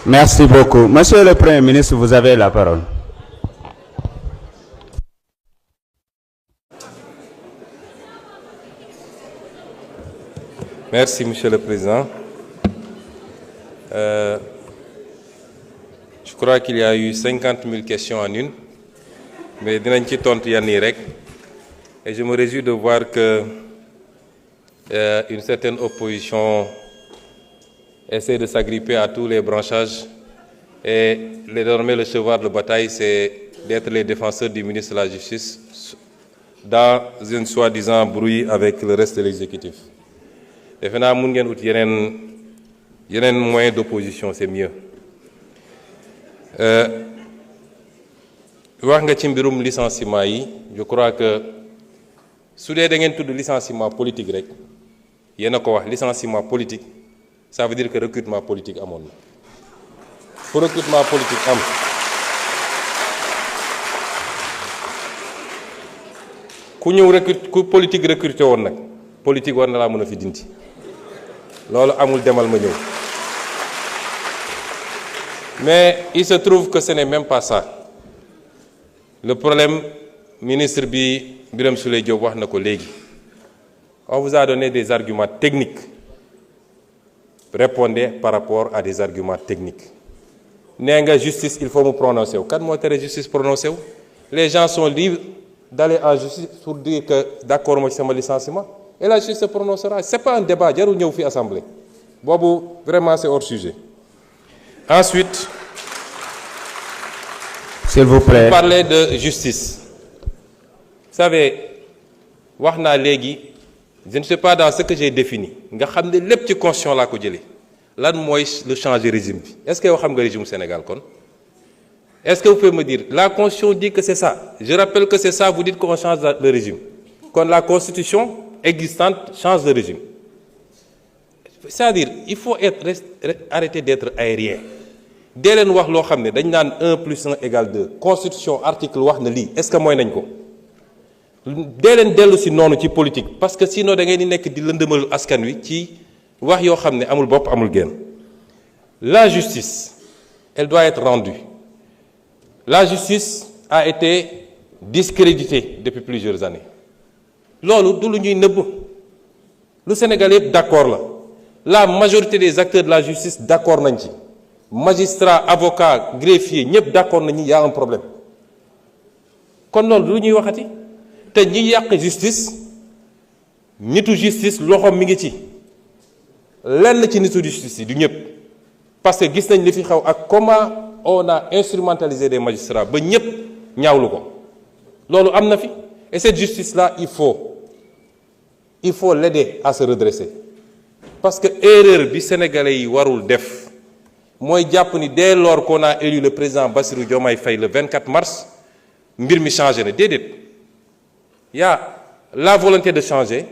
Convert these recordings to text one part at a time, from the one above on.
Merci beaucoup. Monsieur le Premier ministre, vous avez la parole. Merci, Monsieur le Président. Je crois qu'il y a eu 50 000 questions en une, mais dinañ ci tontu yenn yi rek. Et je me réjouis de voir que une certaine opposition essaie de s'agripper à tous les branchages. Et désormais, le cheval de bataille, c'est d'être les défenseurs du ministre de la Justice dans un soi-disant brouille avec le reste de l'exécutif. defe naa mun ngeen ut yeneen moyen d'opposition, c'est mieux. wax nga ci mbirum licenciement yi, je crois que su dee da ngeen tudd licenciement politique rek yéen a ko wax licenciement politique ça veut dire que recrutement politique amoon na. Pour recrutement politique am ku ñëw recrute ku politique recruté woon nag politique war na laa mën a fi dindi loolu amul demal ma ñëw. Mais il se trouve que ce n'est même pas ça. Le problème, ministre Birame Souleye Diop wax na ko léegi. On vous a donné des arguments techniques. Répondez par rapport à des arguments techniques. Nee nga justice, il faut me prononcer. Kan moo tere justice prononcé wu? Les gens sont libres d'aller en justice pour dire que d'accord moi ci sama licenciement. Et la justice se prononcera. C'est pas un débat, jarul ñëw fi assemblée. Boobu vraiment c'est hors sujet. Ensuite, s'il vous plaît. Vous parlez de justice. Vous savez, wax naa léegi, je ne sais pas dans ce que j'ai défini. Nga xam ne lépp ci constitution laa ko jëlee. Lan mooy le changer régime bi? Est-ce que yow xam nga régime Sénégal kon? Est-ce que vous pouvez me dire, la constitution dit que c'est ça. Je rappelle que c'est ça, vous dites qu'on change le régime. Quand la constitution existante change le régime. C'est-à-dire, il faut arrêter d'être aérien. Dès leen wax loo xam ne dañ naan 1 plus 1 égale 2 constitution article wax na lii est-ce que mooy nañ ko dee leen dellu si noonu ci politique parce que sinon da ngay di nekk di lëndëmal askan wi ci wax yoo xam ne amul bopp amul genn. La justice elle doit être rendue. La justice a été discréditée depuis plusieurs années loolu du lu ñuy nëbb lu Sénégal yëpp d'accord la majorité des acteurs de la justice d'accord nañ ci. Magistrats, avocats, greffiers, ñëpp d'accord nañu y a un problème kon loolu lu ñuy waxati te ñi yàq justice nitu justice loxoom mi ngi ci lenn ci nitu justice yi du ñëpp parce que gis nañ li fi xew ak comment on a instrumentalisé des magistrats ba ñëpp ñaawlu ko loolu am na fi et cette justice là il faut l'aider à se redresser parce que erreur bi sénégalais yi warul def mooy jàpp ni dès lors qu'on a élu le président Bassirou Diomaye Faye le 24 mars mbir mi changé na déedéet y a la volonté de changer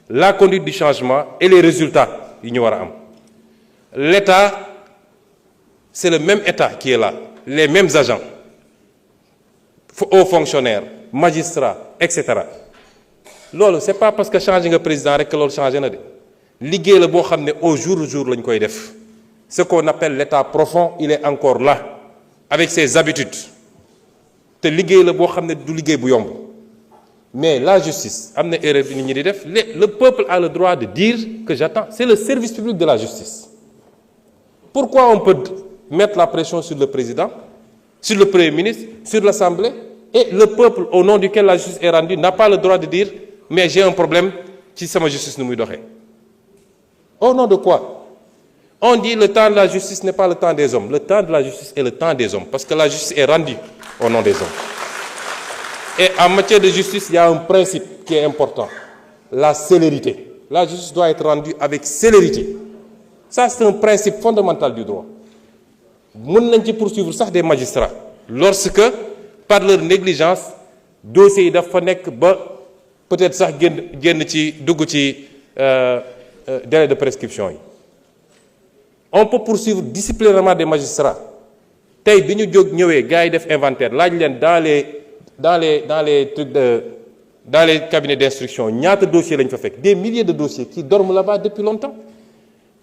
la conduite du changement et les résultats yi ñu war a am l'État c'est le même État qui est là les mêmes agents hauts fonctionnaires magistrats etc. loolu c'est pas parce que changé nga président rek que loolu changé na de liggéey la boo xam ne au jour le jour lañ koy def. Ce qu'on appelle l'état profond, il est encore là, avec ses habitudes. te liggéey la boo xam ne du liggéey bu yomb mais la justice am na erreur bi nit ñi di def le peuple a le droit de dire que j'attends c'est le service public de la justice. Pourquoi on peut mettre la pression sur le président, sur le premier ministre, sur l'Assemblée et le peuple au nom duquel la justice est rendue n'a pas le droit de dire mais j'ai un problème ci sama justice nu muy doxee. Au nom de quoi? On dit le temps de la justice n'est pas le temps des hommes. Le temps de la justice est le temps des hommes parce que la justice est rendue au nom des hommes. Et en matière de justice, il y a un principe qui est important, la célérité. La justice doit être rendue avec célérité. Ça, c'est un principe fondamental du droit. Mën nañ ci poursuivre sax des magistrats lorsque par leur négligence dossiers yi dafa nekk ba peut-être sax génn ci dugg ci délai de prescription yi. On peut poursuivre disciplinairement des magistrats tey bi ñu jóg ñëwee gars yi def inventaire laaj leen dans les cabinets d'instruction ñaata dossiers lañ fa fekk des milliers de dossiers qui dorment là-bas depuis longtemps.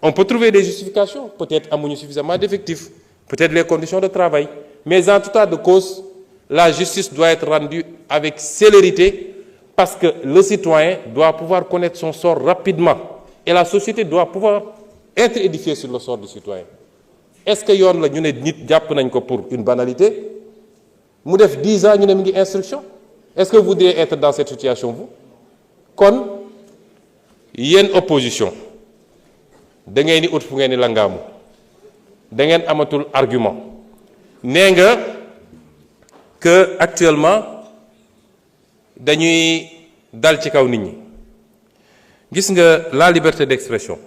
On peut trouver des justifications peut-être amuñu suffisamment d'effectifs peut-être les conditions de travail. Mais en tout état de cause, la justice doit être rendue avec célérité parce que le citoyen doit pouvoir connaître son sort rapidement et la société doit pouvoir être édifiée sur le sort du citoyen. Est-ce que yoon la ñu ne nit jàpp nañ ko pour une banalité mu def 10 ans ñu ne mu ngi instruction? Est-ce que vous voudriez être dans cette situation vous? Kon yéen opposition da ngeen di ut fu ngeen di langaamu da ngeen amatul argument nee nga que actuellement dañuy dal ci kaw nit ñi. Gis nga la liberté d'expression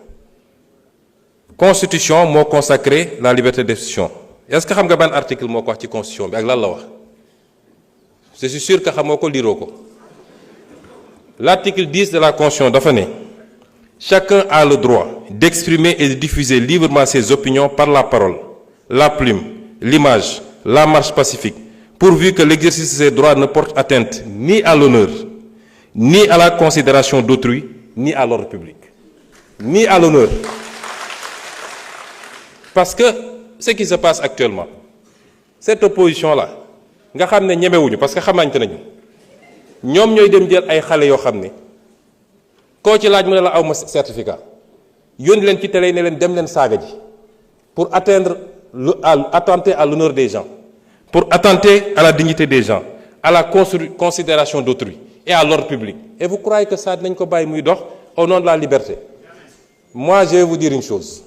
constitution moo consacré la liberté d'expression. Est-ce que xam nga ban article moo ko wax ci constitution bi ak lan la wax? Je suis sûr que xamoo ko liiroo ko. L'article 10 de la constitution dafa ne chacun a le droit d'exprimer et de diffuser librement ses opinions par la parole, la plume, l'image, la marche pacifique, pourvu que l'exercice de ces droits ne porte atteinte ni à l'honneur, ni à la considération d'autrui, ni à l'ordre public. Ni à l'honneur. Parce que ce qui se passe actuellement, cette opposition-là, nga xam ne ñemewuñu parce que xamante nañu ñoom ñooy dem jël ay xale yoo xam ne koo ci laaj mu ne la aw ma certificat yónni leen ci télé yi ne leen dem leen saaga ji pour attenter à l'honneur des gens, pour attenter à la dignité des gens, à la considération d'autrui et à l'ordre public. Et vous croyez que ça nañ ko bàyyi muy dox au nom de la liberté? Moi, je vais vous dire une chose.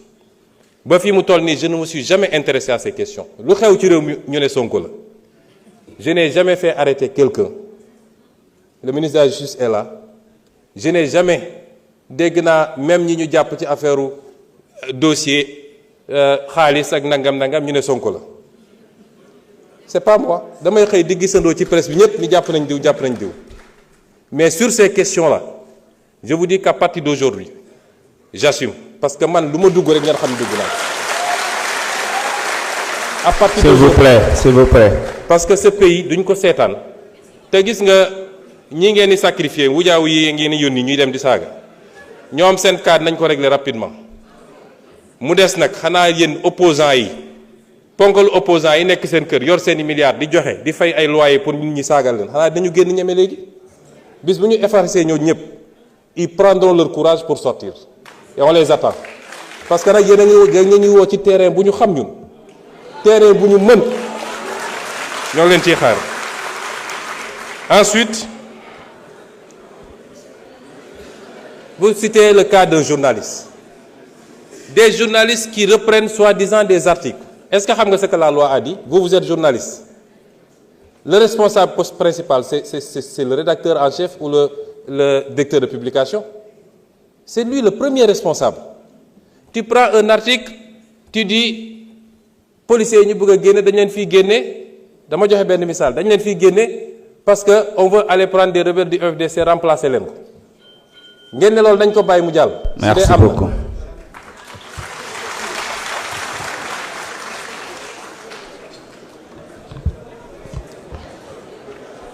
Ba fi mu toll nii je ne me suis jamais intéressé à ces questions. Lu xew ci réew mi ñu ne Sonko la. Je n'ai jamais fait arrêter quelqu'un. Le ministre de la Justice est là. Je n'ai jamais dégg naa même ñi ñu jàpp ci affaire dossier xaalis ak nangam ñu ne Sonko la. C'est pas moi. Damay xëy di gisandoo ci presse bi ñëpp ni jàpp nañ diw. Mais sur ces questions-là, je vous dis qu'à partir d'aujourd'hui, j'assume. Parce que man lu ma dugg rek ngeen xam ne dugg naa. À partir s'il vous plaît. Parce que ce pays duñ ko seetaan te gis nga ñi ngeen di sacrifier wujaaw yi ngeen di yónni ñuy dem di saaga ñoom seen cadre nañ ko régler rapidement. Mu des nag xanaa yéen opposants yi ponkal opposants yi nekk seen kër yor seeni milliards di joxe di fay ay loyer pour nit ñi saagal leen xanaa dañu génn ñeme léegi bis bu ñu effacer ñoo ñëpp ils prendront leur courage pour sortir et on les attend parce que nag yéen a ngi woo ci terrain bu ñu xam ñun terrain bu ñu mën ñoo leen ciy xaar. Ensuite, vous citez le cas d'un journaliste. Des journalistes qui reprennent soi-disant des articles. Est-ce que xam nga ce que la loi a dit? Vous êtes journaliste. Le responsable principal, c'est le rédacteur en chef ou le directeur de publication? C'est lui le premier responsable. Tu prends un article, tu dis policiers yi ñu bëgg a génne dañ leen fiy génne dama joxe benn misaal dañ leen fiy génne parce que on veut aller prendre des rebelles du FDC remplacer leen ko ngeen ne loolu dañ ko bàyyi mu jàll. Merci beaucoup.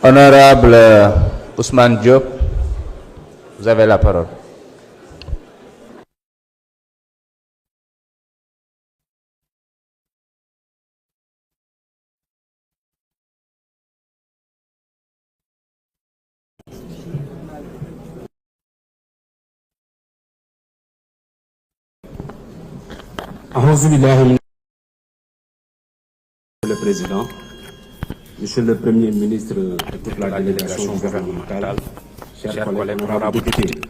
Honorable Ousmane Diop, vous avez la parole. Monsieur le Président, Monsieur le Premier ministre de toute la délégation gouvernementale, chers collègues honorables députés.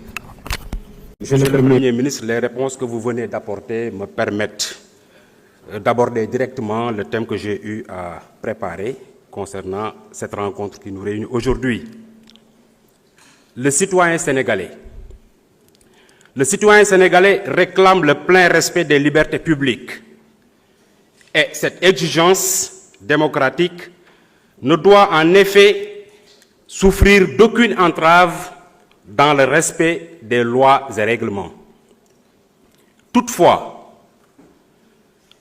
Monsieur le Premier ministre, les réponses que vous venez d'apporter me permettent d'aborder directement le thème que j'ai eu à préparer concernant cette rencontre qui nous réunit aujourd'hui. Le citoyen sénégalais réclame le plein respect des libertés publiques et cette exigence démocratique ne doit en effet souffrir d'aucune entrave dans le respect des lois et règlements. Toutefois,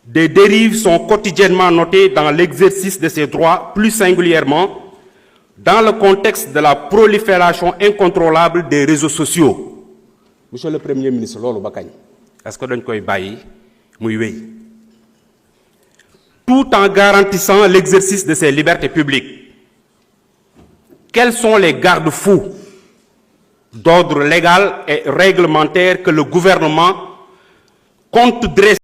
des dérives sont quotidiennement notées dans l'exercice de ces droits, plus singulièrement dans le contexte de la prolifération incontrôlable des réseaux sociaux. Monsieur le Premier ministre, loolu ba kañ est-ce que dañ koy bàyyi muy wéy? tout en garantissant l'exercice de ses libertés publiques. Quels sont les garde-fous d'ordre légal et réglementaire que le gouvernement compte dresser